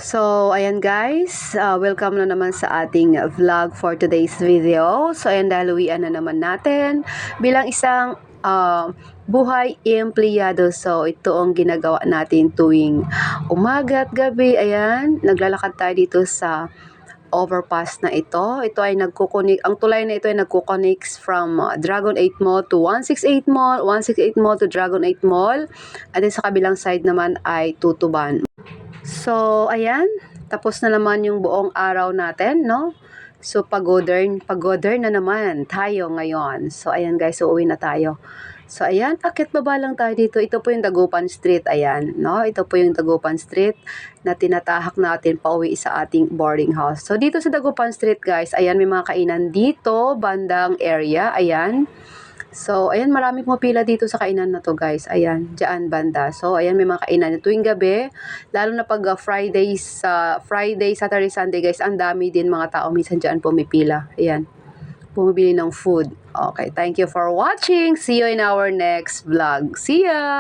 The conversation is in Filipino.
So, ayan guys, welcome na naman sa ating vlog for today's video. So, ayan, dahil uwian na naman natin bilang isang buhay empleyado. So, ito ang ginagawa natin tuwing umaga at gabi. Ayan, naglalakad tayo dito sa overpass na ito. Ito ay ang tulay na ito ay nagkukonect from Dragon 8 Mall to 168 Mall, 168 Mall to Dragon 8 Mall. At then sa kabilang side naman ay Tutuban. So, ayan, tapos na naman yung buong araw natin, no? So, pagoder na naman tayo ngayon. So, ayan guys, uuwi na tayo. So, ayan, akit baba lang tayo dito. Ito po yung Dagupan Street, ayan, no? Ito po yung Dagupan Street na tinatahak natin pauwi sa ating boarding house. So, dito sa Dagupan Street, guys, ayan, may mga kainan dito, bandang area, ayan. So, ayan, marami pumapila dito sa kainan na to, guys. Ayan, dyan banda. So, ayan, may mga kainan tuwing gabi. Lalo na pag Friday, Saturday, Sunday, guys, ang dami din mga tao. Minsan dyan pumipila. Ayan, pumibili ng food. Okay, thank you for watching. See you in our next vlog. See ya!